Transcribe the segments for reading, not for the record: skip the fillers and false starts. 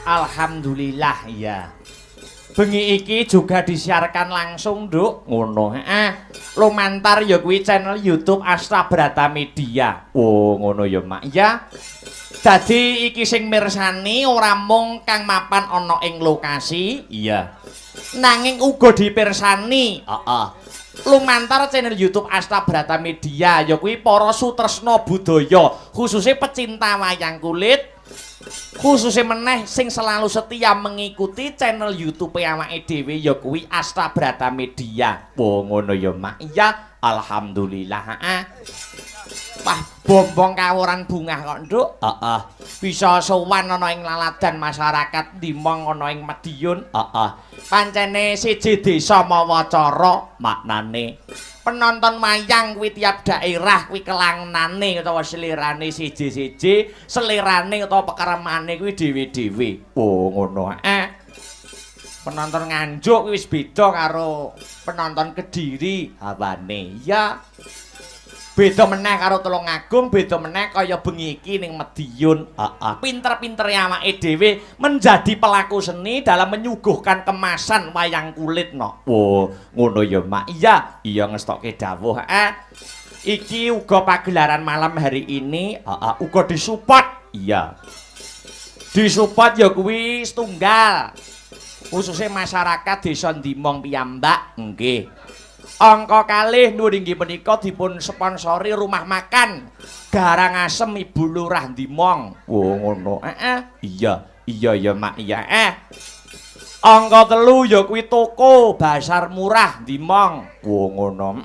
Alhamdulillah ya. Bengi iki juga disiarkan langsung, Nduk. Ngono. Lumantar ya kuwi channel YouTube Astra Brata Media. Oh, ngono ya, Mak. Ya. Dadi iki sing mirsani ora mung kang mapan ana ing lokasi, iya. Nanging uga dipirsani. Heeh. Lumantar channel YouTube Astra Brata Media ya kuwi para sutresna budaya, khususnya pecinta wayang kulit. Khususnya meneh sing selalu setia mengikuti channel YouTube awake dhewe ya kuwi Astra Brata Media. Oh ngono ya Mak. Iya, alhamdulillah. Wah, bombong kawuran bungah kok, Nduk. Heeh. Bisa sowan ana ing laladan masyarakat Dimong ana ing Madiun. Heeh. Pancene siji desa mawa cara maknane. Penonton wayang kuwi tiap daerah kuwi kelangenane utawa selirane siji-siji, selirane utawa pekeremane kuwi dhewe-dhewe. Oh, ngono. Penonton Nganjuk wis beda karo penonton Kediri hawane. Ya. Beda meneh karo Tulungagung, beda meneh kaya bengi iki ning Madiun. Pinter-pintere awake dhewe menjadi pelaku seni dalam menyuguhkan kemasan wayang kulit no. Oh, ngono ya, Mak. Iya, iya ngestokke dawuh. Iki uga pagelaran malam hari ini, uga disupport. Iya. Disupport ya kuwi setunggal. Khususnya masyarakat Desa Dimong piyambak, nggih. Angka kalih nuwun inggih punika dipun sponsori rumah makan Garang Asem Ibu Lurah Dimong. Oh ngono. Iya, iya ya Mak iya. Angka 3 ya kuwi toko Basar Murah Dimong. Oh ngono.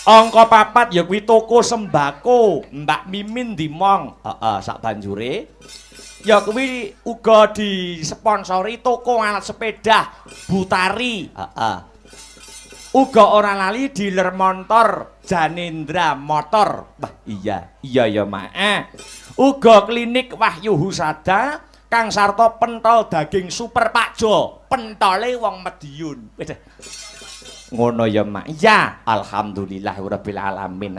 Angka 4 ya kuwi toko sembako Mbak Mimin Dimong. Sak banjure ya kuwi uga disponsori toko alat sepeda Butari. Uga ora lali dealer motor Janendra Motor. Wah iya, iya ya Mak. Uga klinik Wahyu Husada Kang Sarto pentol daging super Pakjo, pentole wong Madiun. Ngono ya Mak. Ya, alhamdulillah rabbil alamin.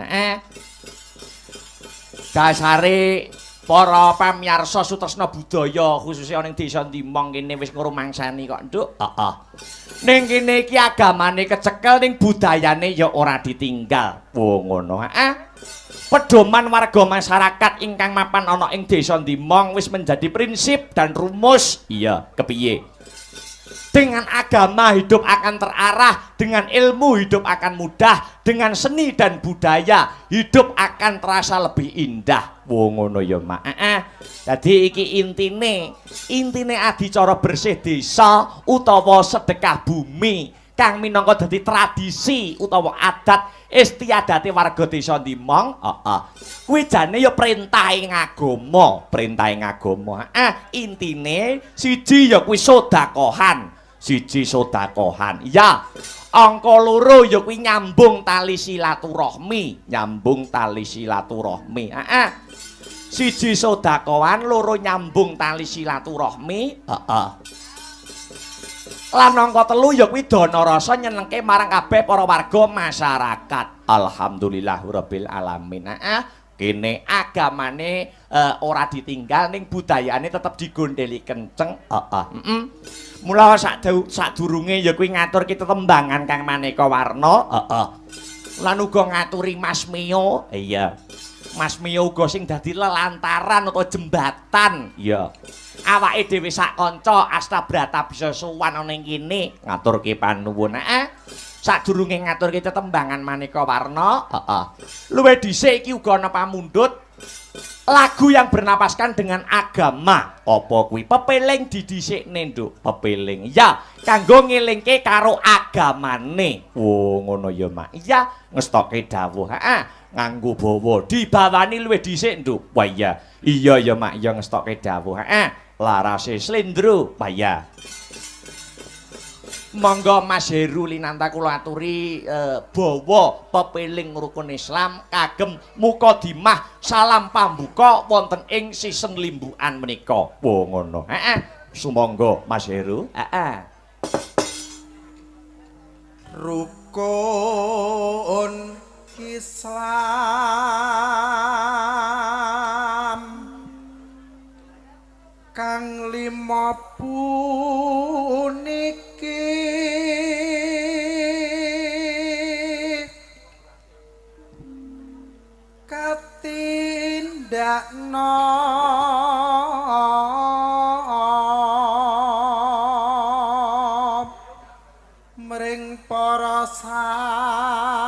Dasare para pamirsa sutresna budaya khususnya ning Desa Dimong kene wis ngrumangsani kok, Nduk. Ning kene iki agamane kecekel ning budayane ya ora ditinggal. Oh ngono. Pedoman warga masyarakat ingkang mapan ana ing Desa Dimong wis menjadi prinsip dan rumus. Iya, kepiye? Dengan agama hidup akan terarah, dengan ilmu hidup akan mudah, dengan seni dan budaya hidup akan terasa lebih indah. Wo ngono ya Mak. Dadi iki intine adicara bersih desa utawa sedekah bumi kang minangka dadi tradisi utawa adat istiadate warga Desa Dimong. Kuwi jane ya perintahe agama, intine siji ya kuwi sedekahan. Siji sedekahan. Ya. Angka 2 ya kuwi nyambung tali silaturahmi, Siji sedekahan, 2 nyambung tali silaturahmi. Lan angka 3 ya kuwi dana rasa nyenengke marang kabeh para warga masyarakat. Alhamdulillahirabbil alamin. Kene agamane ora ditinggal ning budayane tetep digondheli kenceng. Mula sadurunge ya kuwi ngaturke tetembangan kang maneka warna. Lan uga ngaturi Mas Mio. Iya. Mas Mio uga sing dadi lelantaran utawa jembatan. Iya. Awake dhewe sak kanca Astra Brata bisa sowan ana ing kene ngaturke panuwun. Sadurunge ngaturke tetembangan maneka warna. Luwih dhisik iki uga ana pamundhut lagu yang bernapaskan dengan agama. Apa kuwi? Pepeling didhisikne, Nduk. Pepeling. Ya, kanggo ngelingke karo agamane. Oh, ngono ya, Mak. Iya, ngestokke dawuh. Nganggo bawa dibawani luwih dhisik, Nduk. Wah iya. Iya ya, Mak, ya ngestokke dawuh. larase slendro paya. Monggo Mas Heru linanta kula aturi bawa pepeling rukun Islam kagem mukadimah salam pambuka wonten ing sisen limbukan menika. Wo ngono. Heeh. Sumangga Mas Heru. Heeh. Rukun Islam kang lima puniki katindakna mring para sasama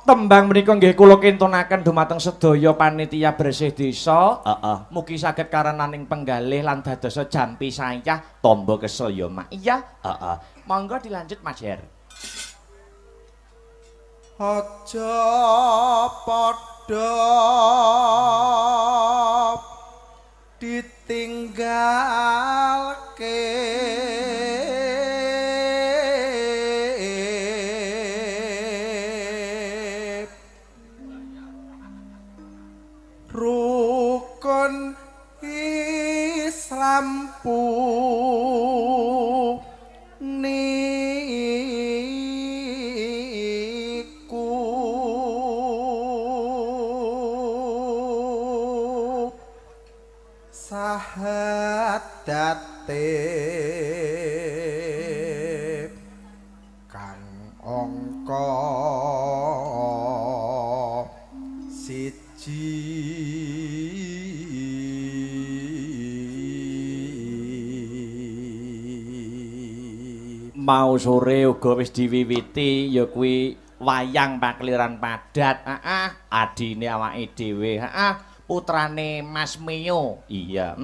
tembang menika nggih kula kintunaken dumateng sedaya panitia bersih desa. Mugi saged karananing penggalih lan dadosa jampi sayah tamba kesel ya Mak. Iya. Monggo dilanjut Mas Her. Aja padha ditinggalke rukun Islam sahadate kang angka siji mau sore uga wis diwiwiti ya kuwi wayang pakliran padat. Adine awake dhewe. Putrane Mas Mio. Iya,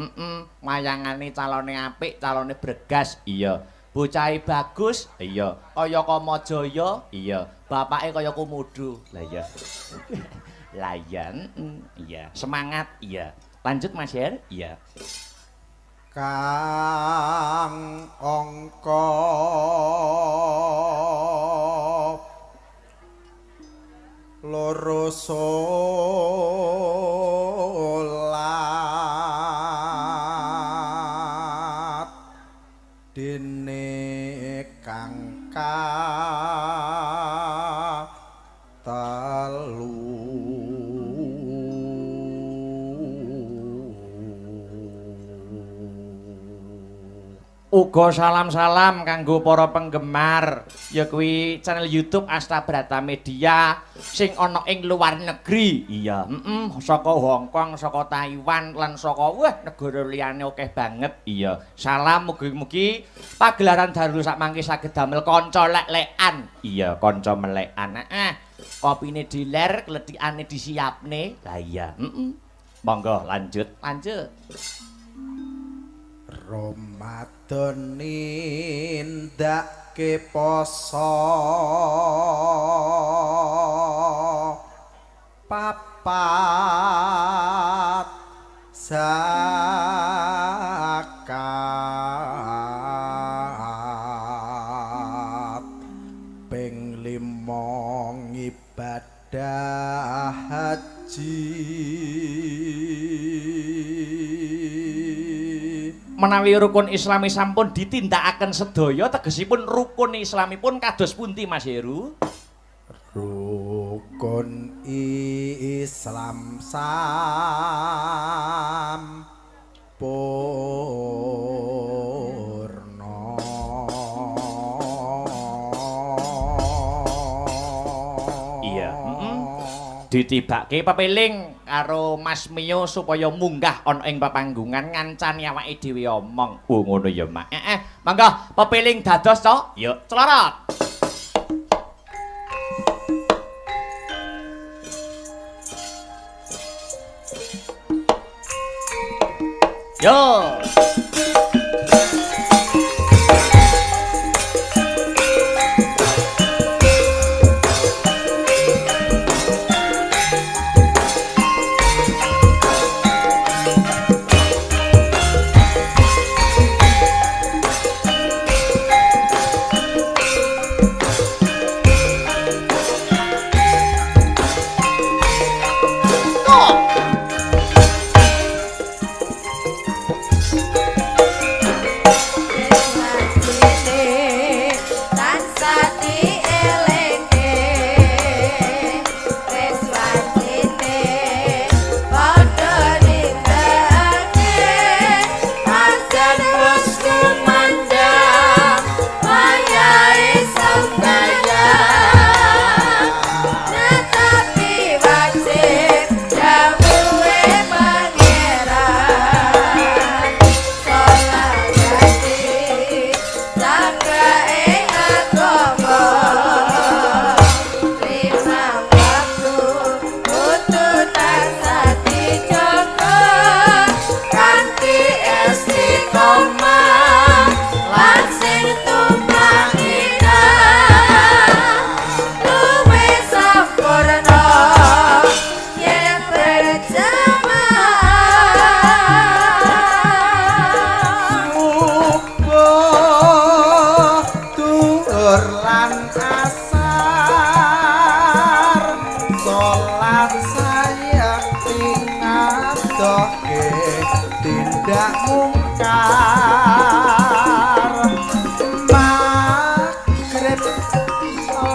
wayangane calone apik, calone bregas. Iya. Bocahe bagus. Iya. Kaya Kamajaya. Iya. Bapake kaya Kumudu. Lah iya. Lah iya, iya. Semangat. Iya. Lanjut Mas Her. Iya. Kang angka loro solat dene kang telu uga salam-salam kanggo para penggemar ya kuwi channel YouTube Asta Brata Media sing ana ing luar negeri. Iya, saka Hong Kong, saka Taiwan lan saka negara liyane akeh banget. Iya, salam mugi-mugi pagelaran Darul sakmangke saged damel kanca lek-lekan. Iya, kanca melekan. Kopine diler, klethikane disiapne. Lah iya, monggo lanjut. Ramadan nindake poso papat zakat ping 5 ibadah haji menawi rukun Islami sampun ditindakaken sedaya tegesipun rukun Islamipun kados pundi Mas Heru? Rukun Islam sampurna iya ditibake pepeling karo Mas Mio supaya munggah ana ing papanggungan ngancani awake dhewe omong. Oh ngono ya, Mak. Monggo pepeling dados to. Yuk, clorot. Yo. duhur lan asar salat sayang tingadoke tindak mungkar magrib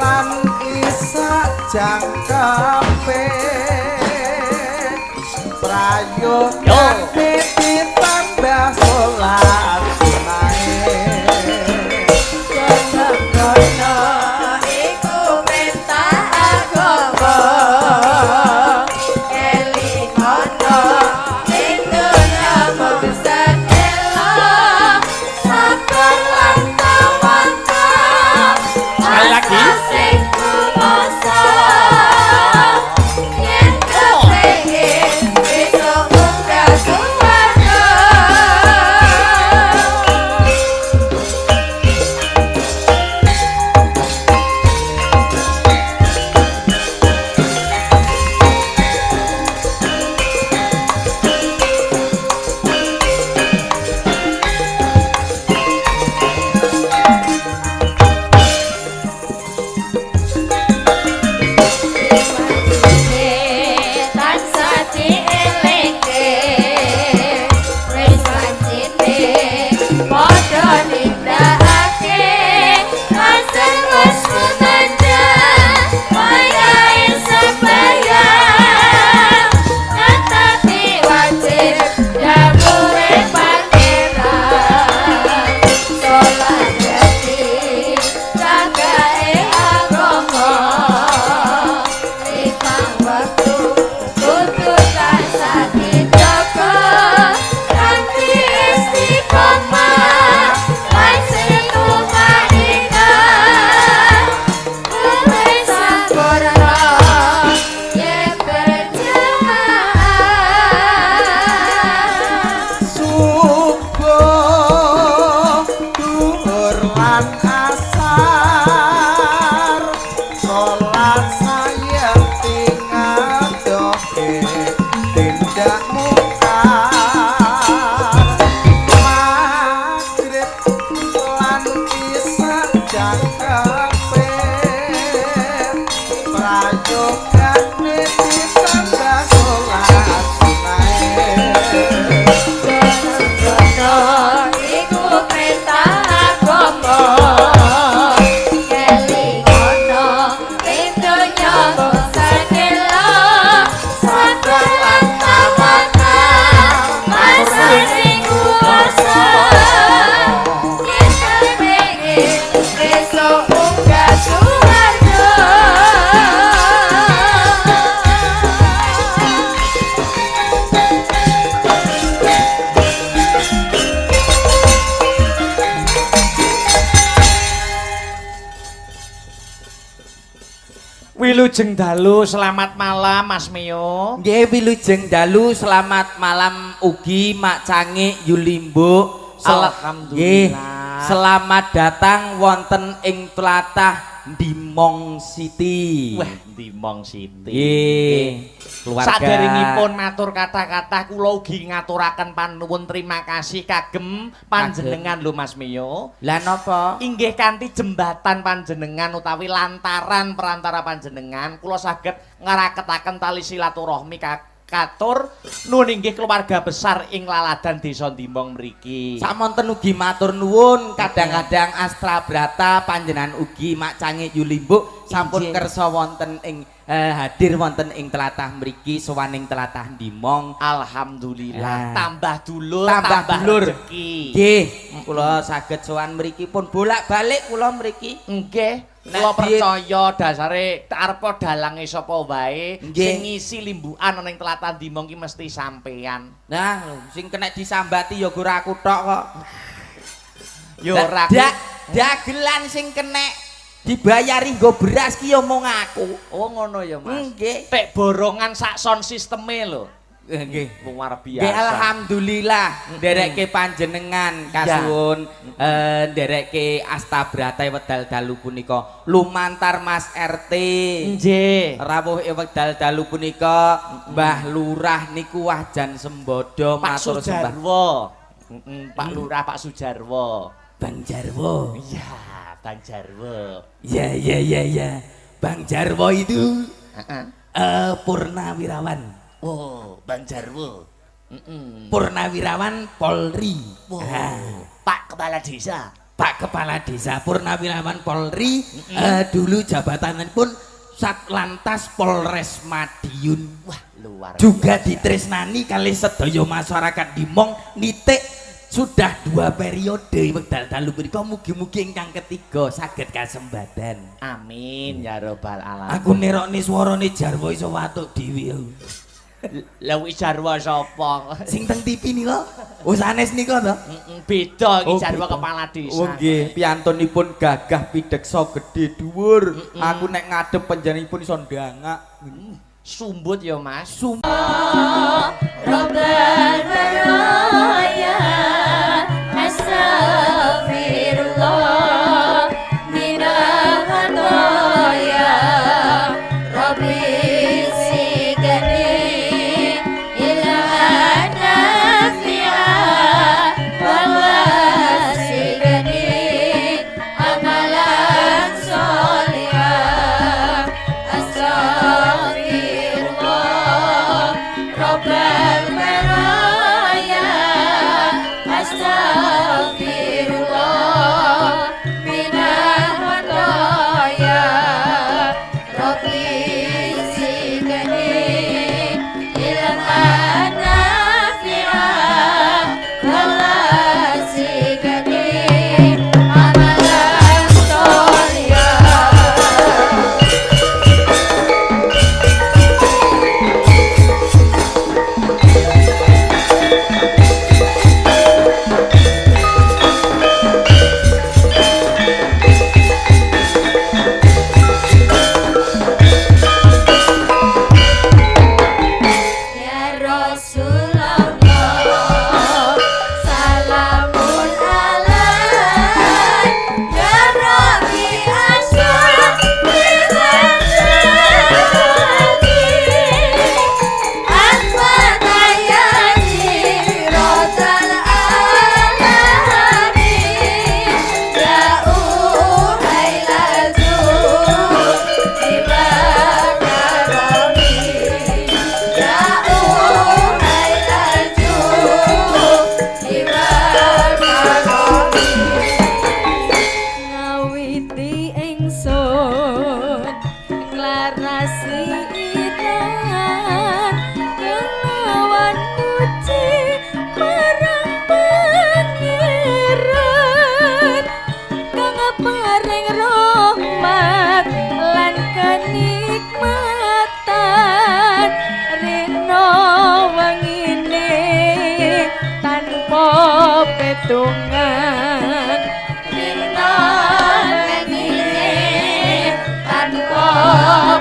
lan isa jangkepe prayogane ditambah salat sunahe kono iku perintah agama elingono ing dunya bangsa ela sabar lan tawakal Sekali lagi. sing kuwasa yen kepengin besok munggah swarga. Tansah dielingke wis pancene padha nindakake asal wis menanjak wayahe sembahyang ngatasi wajib dawuhe pangeran salat dadi jagae agama ikang waktu kudu tansah dijaga kanthi istiqomah lan setumaningan luwih sampurna yen berjamaah. subuh duhur lan asar salat sayang tingadoke tindak mungkar magrib lan isa jangkepe prayogane ditambah salat sunahe Kono iku perintah agama elingono ing donya bangsa ela sabar lan tawakal masa sing kuwasa yen kepengin besok munggah swarga. Wilujeng dalu selamat malam Mas Mio. Nggih wilujeng dalu selamat malam ugi Mak Cangik Yulimbo. Alhamdulillah. Nggih, selamat datang wonten ing tlatah Dimong City. Wah, Dimong City. Nggih, keluarga. Saderengipun matur kata-kata kula ugi ngaturaken panuwun terima kasih kagem panjenengan lho Mas Mio. Lah napa? Inggih kanthi jembatan panjenengan utawi lantaran perantara panjenengan kula saged ngaraketaken tali silaturahmi katur nuwun inggih keluarga besar ing laladan Desa Dimong mriki. Samonten ugi matur nuwun kadang-kadang Astra Brata panjenengan ugi Mak Cangik Yulimbo sampun Inggih. kersa wonten ing hadir wonten ing tlatah mriki sowaning tlatah Dimong. Alhamdulillah, Ah. tambah dulur, Tambah dulur. rezeki. Nggih, kula saged sowan mriki pun bolak-balik kula mriki. Nggih, Nek kula biyen- percaya dasare arepa dalange sapa wae Nggih. sing ngisi limbukan ning tlatah Dimong ki mesti sampean. Nah, sing kena disambati ya ora aku tok kok. Yo Lah, ora dagelan sing kena dibayari nggo beras ki ya mung aku. Oh ngono ya Mas. Nggih. Pek borongan sak sound sisteme lho. Nggih. Luar biasa. Nggih alhamdulillah ndereke panjenengan kasuwun ndereke Asta Brata wedal dalu punika lumantar Mas RT. Nggih. Rawuh wekdal dalu punika Mbah Lurah niku wajan sembodo Pak matur sembah Sujarwo. Pak Lurah Pak Sujarwo. Bang Jarwo. Iya, Bang Jarwo. Ya. Bang Jarwo itu Heeh. Purnawirawan. Oh, Bang Jarwo. Purnawirawan Polri. Oh, Ah. Pak Kepala Desa. Pak Kepala Desa Purnawirawan Polri dulu jabatannya pun Satlantas Polres Madiun. Wah, luar Juga biasa. ditresnani kali sedaya masyarakat Dimong nitik sudah 2 periode wekdal dalu punika mugi-mugi ingkang ketiga saged kasembadan. Amin ya robbal alamin. Aku nerokne swarane Jarwo iso watuk dhewe. Lah wis Jarwo sapa? Sing teng TV nika. Oh sanes nika to? Beda iki Oh, Jarwo beda. Kepala Desa. Oh nggih, piyantunipun gagah pideksa gedhe dhuwur. Aku nek ngadep panjenenganipun iso ndangak. Sumbut ya Mas. Rabbal baraya astaghfirullah minal khataya Rabbi sigani ilman nafi'ah wa sigani amalan sholihah astaghfirullah Rabbal baraya astaghfirullah minal khataya Rabbi zidni ilman nafi'ah wa zidni amalan sholihah. Ya Rasulullah salamun alaik ya Rabbi asyaf Ahmad ayati rotal alamin ya uhailatu dibakarami ya uhailatu dibakarami ngawiti ingsun nglarasi iran kelawan puji marang pangeran kang paring rahmat lan kenikmatan rina wengine tanpa petungan rina wengine tanpa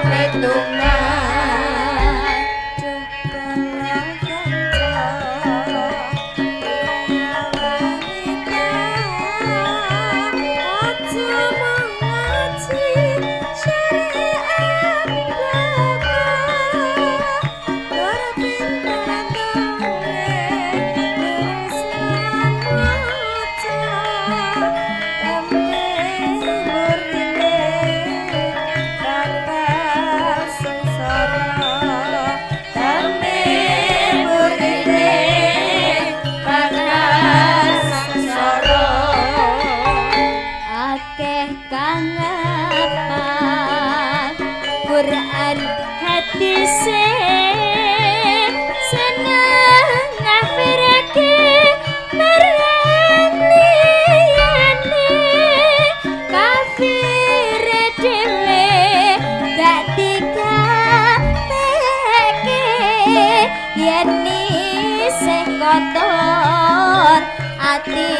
petungan akeh kang ngapal Quran hadise seneng ngafirake marang liyane kafir dhewe gak dikateke yen isih kotor ati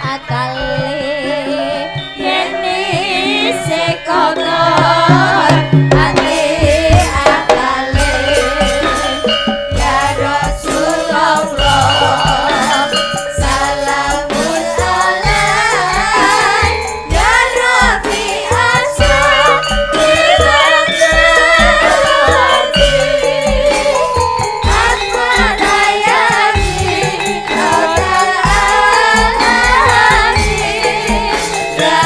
akale yen isih kotor ati akale ya Rasulullah salamun alaik ya Rabbi asyaf Ahmad ayati rotal alamin ya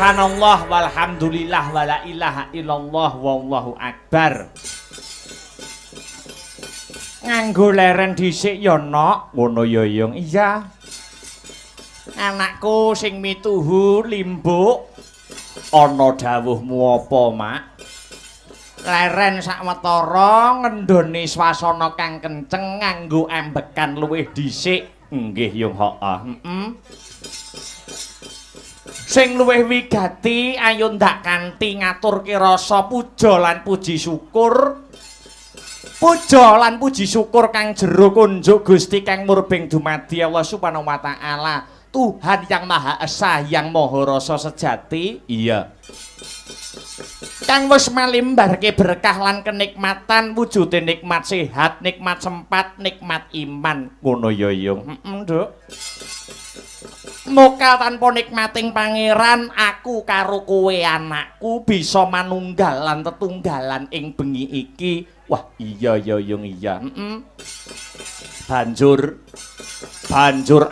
Subhanallah walhamdulillah wala ilaha illallah wallahu akbar. Nganggo leren dhisik ya, Nok. Ngono ya, Yung. Iya. Anakku sing mituhu limbuk. Ana dawuhmu apa, Mak? Leren sakwetara ngendhoni swasana kang kenceng nganggo embekan luwih dhisik. Nggih, Yung. Heeh. Sing luwih wigati ayo ndak kanthi ngaturke rasa puja lan puji syukur. Puja lan puji syukur kang jero kunjuk Gusti kang murbeng dumadi Allah Subhanahu wa taala, Tuhan yang Maha Esa, yang Maha Rasa sejati. Iya. Kang wis malimbarke berkah lan kenikmatan, wujude nikmat sehat, nikmat sempat, nikmat iman. Ngono ya, Yung. Nduk. Mokal tanpa nikmating pangeran, aku karo kowe anakku bisa manunggalan tetunggalan ing bengi iki. Wah, iya ya, Yung, iya. Banjur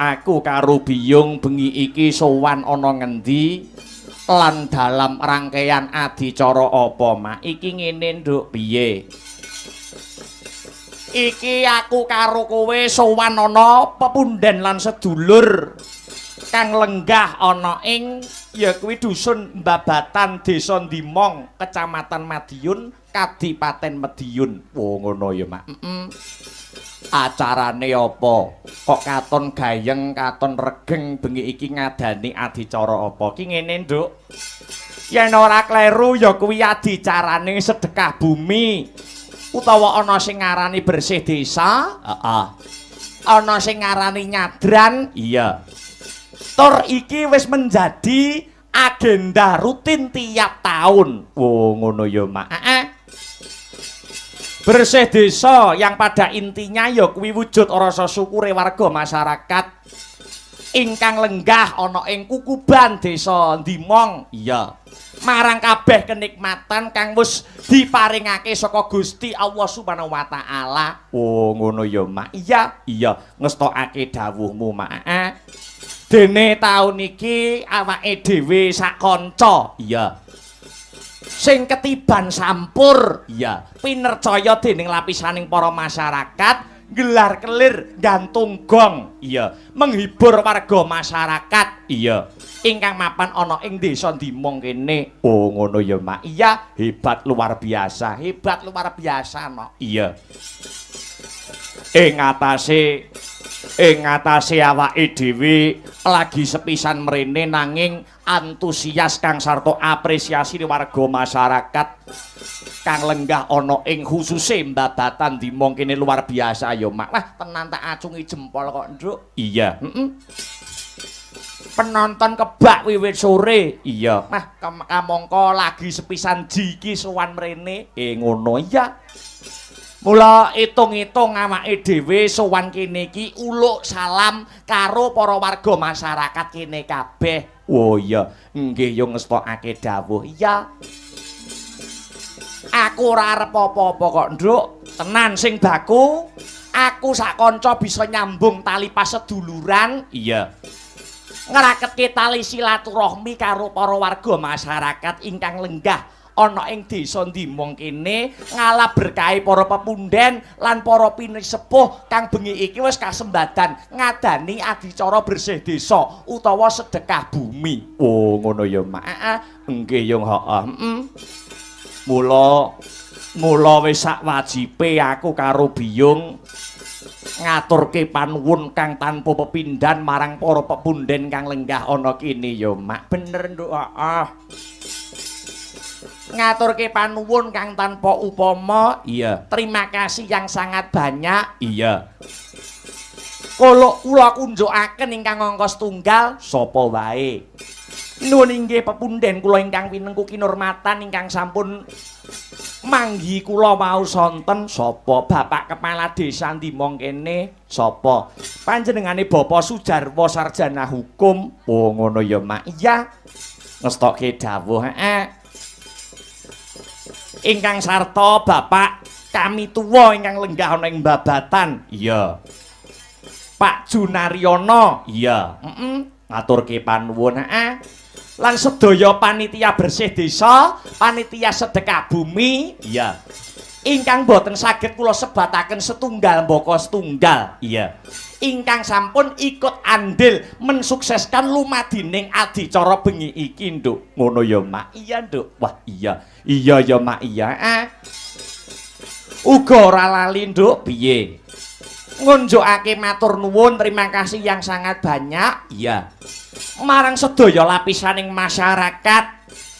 aku karo Biyung bengi iki sowan ana ngendi lan dalam rangkaian adicara apa, Mak? Iki ngene, Nduk, piye? Iki aku karo kowe sowan ana pepunden lan sedulur kang lenggah ana ing ya kuwi dusun Mbabatan, Desa Ndimong, Kecamatan Madiun, Kadipaten Mediun. Oh ngono ya, Mak. Acarane apa? Kok katon gayeng, katon regeng bengi iki ngadani adicara apa? Ki ngene, Nduk. Yen ora kleru ya kuwi adicarane sedekah bumi. Utawa ana sing ngarani bersih desa? Heeh. Ana sing ngarani nyadran? Iya. Tur iki wis menjadi agenda rutin tiap tahun. Oh ngono ya, Mak. Bersih desa yang pada intinya ya kuwi wujud rasa syukure warga masyarakat ingkang lenggah ana ing Kukuban Desa Ndimong. Iya. Marang kabeh kenikmatan kang wis diparingake saka Gusti Allah Subhanahu wa taala. Oh ngono ya, Mak. Iya, iya, ngestokake dawuhmu, Mak. Dene taun iki awake dhewe sak kanca, iya. Sing ketiban sampur, iya. Pinercaya dening lapisaning para masyarakat, gelar kelir gantung gong, iya. Menghibur warga masyarakat, iya. Ingkang mapan ana ing Desa Ndimong kene. Oh ngono ya, Mak. Iya, hebat luar biasa, no. Iya. Ing atase awake dhewe lagi sepisan mrene nanging antusias kang sarta apresiasi warga masyarakat kang lenggah ana ing khususe Mbabatan Ndimong kene luar biasa ya, Mak. Wah, tenan tak acungi jempol kok, Nduk. Iya, Penonton kebak wiwit sore. Iya. Nah, kamangka lagi sepisan jiki sowan mrene. Ngono ya. Mula itung-itung awake dhewe sowan kene iki uluk salam karo para warga masyarakat kene kabeh. Oh iya, nggih yo ngestokake dawuh. Iya. Aku ora arep apa-apa kok, Nduk. Tenan sing baku, aku sak kanca bisa nyambung tali paseduluran. Iya. Ngraketke tali silaturahmi karo para warga masyarakat ingkang lenggah ana ing Desa Ndimong kene ngalap berkahi para pepunden lan para pinisepuh kang bengi iki wis kasembadan ngadani adicara bersih desa utawa sedekah bumi. Oh ngono ya, Mak. Nggih yo, heeh. Mula wis sak wajibe aku karo Biyung ngaturke panuwun kang tanpa pepindhan marang para pepunden kang lenggah ana kene ya, Mak. Bener, Nduk. Ngaturke panuwun kang tanpa upama. Iya. Terima kasih yang sangat banyak. Iya. Kula kunjukaken ingkang angka setunggal sapa wae. Nuwun inggih pepunden kula ingkang pinengku kinurmatan ingkang sampun manggi kula wau sonten sapa Bapak Kepala Desa Ndimong kene sapa panjenengane Bapak Sujarwo sarjana hukum. Oh ngono ya, Mak. Iya. Ngestokke dawuh. Ingkang sarta Bapak kami tuwa ingkang lenggah ana ing Mbabatan. Iya. Pak Junaryono. Iya. Ngaturke panuwun. lan sedaya panitia bersih desa, panitia sedekah bumi, iya. Ingkang boten saged kula sebataken setunggal mbaka setunggal, iya. Ingkang sampun ikut andil mensukseskan lumadining adicara bengi iki, Nduk. Ngono ya, Mak. Iya, Nduk. Wah, iya. Iya ya, Mak. Iya. Uga ora lali, Nduk. Piye? Ngunjukake matur nuwun, terima kasih yang sangat banyak. Iya. Marang sedaya lapisaning masyarakat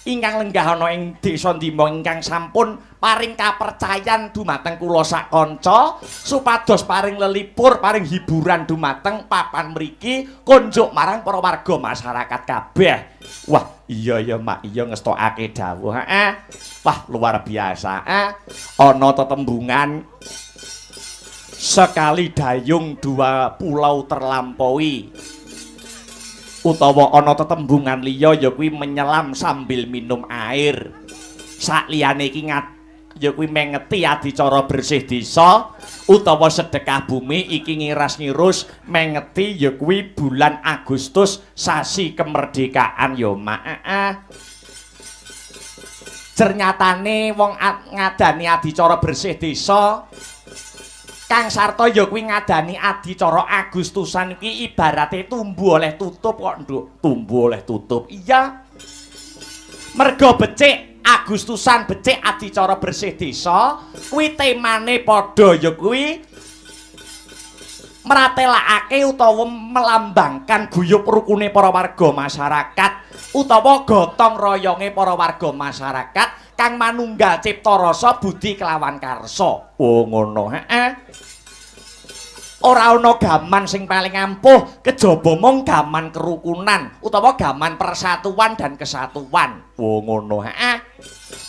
ingkang lenggah ana ing desa Ndima ingkang sampun paring kapercayan dumateng kula sak kanca supados paring lelipur, paring hiburan dumateng papan mriki kunjuk marang para warga masyarakat kabeh. Wah, iya ya Mak, iya ngestokake dawuh. Wah, luar biasa. Ana tetembungan sekali dayung dua pulau terlampaui. Utawa ana tetembungan liya ya kuwi menyelam sambil minum air. Sakliyane iki ya kuwi mengeti adicara bersih desa utawa sedekah bumi iki ngiras-ngirus mengeti ya kuwi bulan Agustus sasi kemerdekaan ya Mak. Ternyatane wong ngadani adicara bersih desa Kang Sarto ya kuwi ngadani adicara Agustusan iki ibarate tumbuh oleh tutup kok, Nduk. Tumbuh oleh tutup. Iya. Mergo becik Agustusan becik adicara bersih desa, kuwi temane padha ya kuwi mratelakake utawa melambangkan guyub rukune para warga masyarakat utawa gotong royonge para warga masyarakat kang manunggal cipta rasa budi kelawan karsa. Oh ngono, Ora ana gaman sing paling ampuh kejaba mung gaman kerukunan utawa gaman persatuan dan kesatuan. Oh ngono,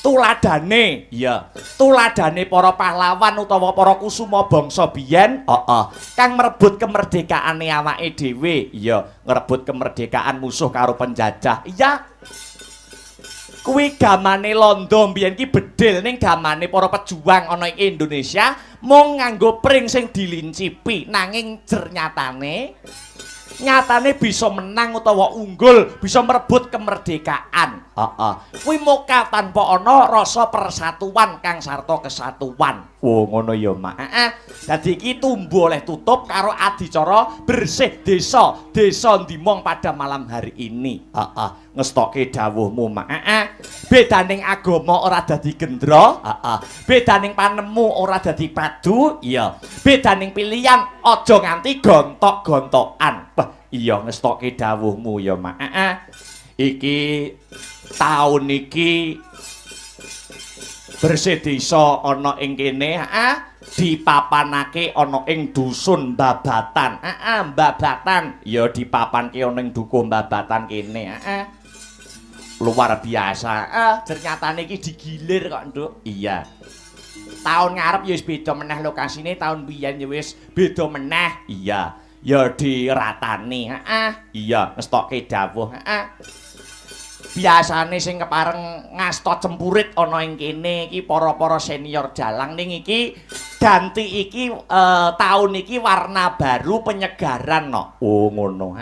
Tuladane, iya. Tuladane para pahlawan utawa para kusuma bangsa biyen, kang merebut kemerdekaane awake dhewe, iya, ngrebut kemerdekaan musuh karo penjajah. Iya. Kuwi gamane londo mbiyen ki bedil ning gamane para pejuang ana ing Indonesia mung nganggo pring sing dilincipi nanging nyatane bisa menang utawa unggul bisa merebut kemerdekaan. Kuwi moka tanpa ana rasa persatuan Kang Sarto kesatuan. Oh ngono ya Mak. Dadi iki tumbuh oleh tutup karo adicara bersih desa Ndimong pada malam hari ini. Ngestokke dawuhmu Mak. Bedaning agama ora dadi gendra, bedaning panemu ora dadi padu, iya. Bedaning pilihan aja nganti gontok-gontokan. Wah, iya ngestokke dawuhmu ya Mak. Iki taun iki bersih desa ana ing kene, dipapanake ana ing dusun Babatan. Babatan ya dipapanke ana ing dukuh Babatan kene. Luar biasa. Ternyatane iki digilir kok, Nduk. Iya. Taun ngarep ya wis beda meneh lokasine, taun biyen ya wis beda meneh. Iya. Ya diratani. Iya, ngestokke dawuh. Biasane sing kepareng ngasta cempurit ana ing kene iki para-para senior dalang ning iki ganti iki taun iki warna baru penyegaran no. Oh ngono.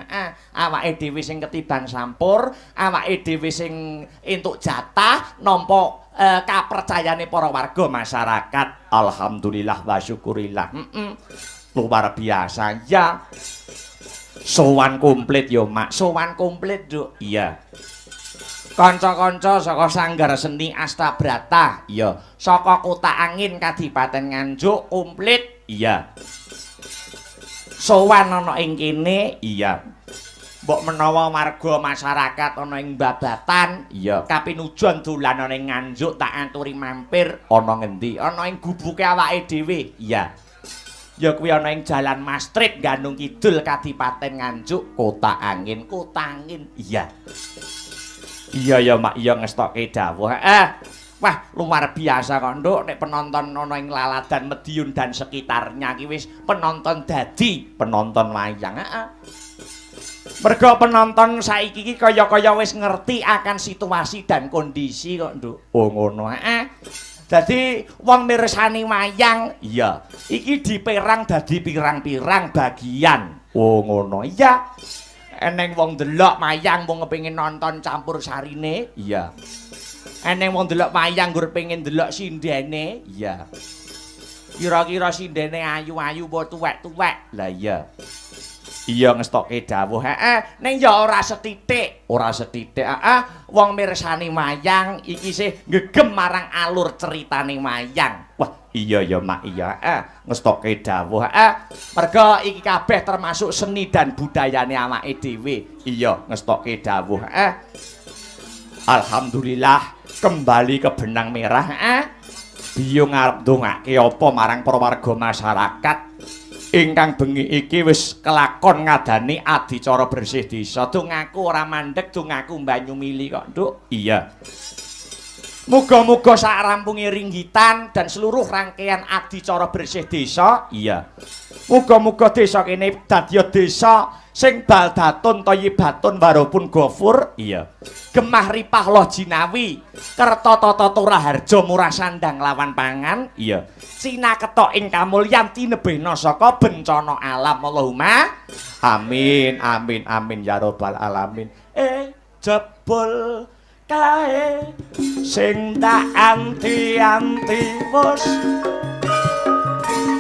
Awake dhewe sing ketiban sampur, awake dhewe sing entuk jatah nampa kapercayane para warga masyarakat. Alhamdulillah wa syukurillah. Luar biasa ya. Sowan komplit yo Mak, sowan komplit Nduk. Iya. Kanca-kanca saka Sanggar Seni Astabrata, iya. Saka Kota Angin Kadipaten Nganjuk komplit, iya. Sowan ana ing kene, iya. Mbok menawa warga masyarakat ana ing Babatan, iya. Kapinujon dolan ana ing Nganjuk tak aturi mampir ana ngendi? Ana ing gubuke awake dhewe, iya. Ya kuwi ana ing Jalan Mastrit Gandung Kidul Kadipaten Nganjuk, Kota Angin, iya. Iya ya Mak, iya ngestokke dawuh. Wah, luar biasa kok Nduk nek penonton ana ing Laladan Mediun dan sekitarnya iki wis penonton dadi penonton wayang. Mergo penonton saiki iki kaya-kaya wis ngerti akan situasi dan kondisi kok Nduk. Oh ngono. Dadi wong mirsani wayang, iya. Iki diperang dadi pirang-pirang bagian. Oh ngono. Iya. Eneng wong delok mayang wong kepengin nonton campur sarine. Iya. Eneng wong delok mayang gur pengen delok sindene. Iya. Kira-kira sindene ayu-ayu apa tuwek-tuwek. Lah iya. Iya ngestokke dawuh. Heeh, ning ya ora setitik. Ora setitik. Heeh, wong mirsani mayang iki sih gegem marang alur ceritane mayang. Wah, iya ya Mak, iya. Ngestokke dawuh. Mergo iki kabeh termasuk seni dan budayane awake dhewe. Iya, ngestokke dawuh. Alhamdulillah kembali ke benang merah. Biyo ngarep ndongake apa marang para warga masyarakat ingkang bengi iki wis kelakon ngadani adicara bersih desa. Dongaku ora mandeg, dongaku banyu mili kok, Nduk. Iya. Muga-muga sak rampunge ringgitan dan seluruh rangkaian adicara bersih desa, iya. Muga-muga desa kene dadi desa sing baldatun thayyibatun warapun ghafur, iya. Gemah ripah loh jinawi, kerta tata turah harja murah sandang lawan pangan, iya. Cina ketok ing kamulyan tinebehna saka bencana alam. Allahumma amin amin amin ya rabbal alamin. Jebul kae sing tak anti-anti wis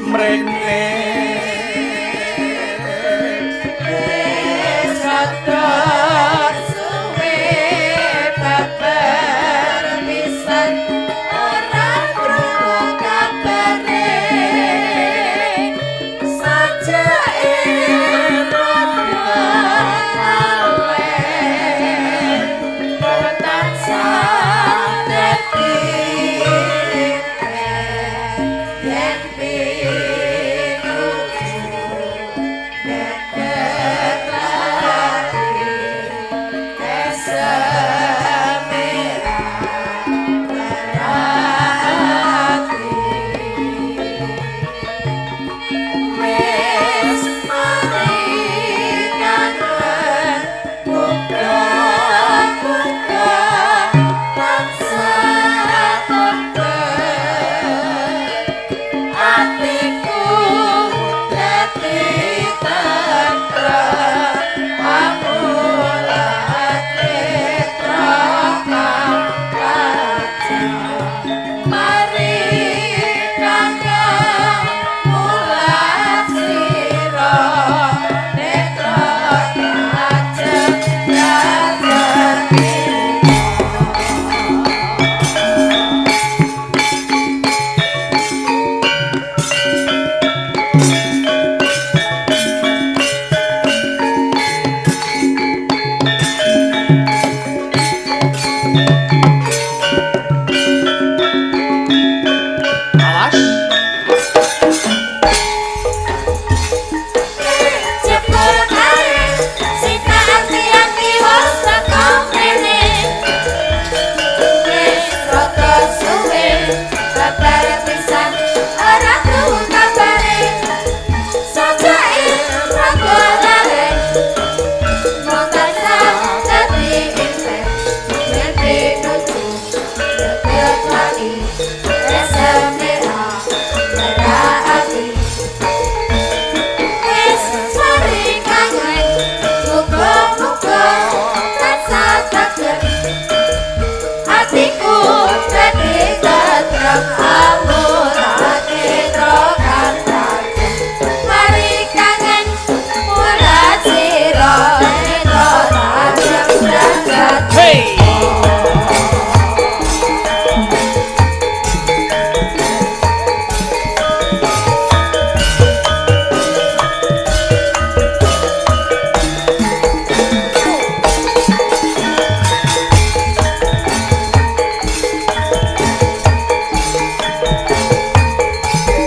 mrene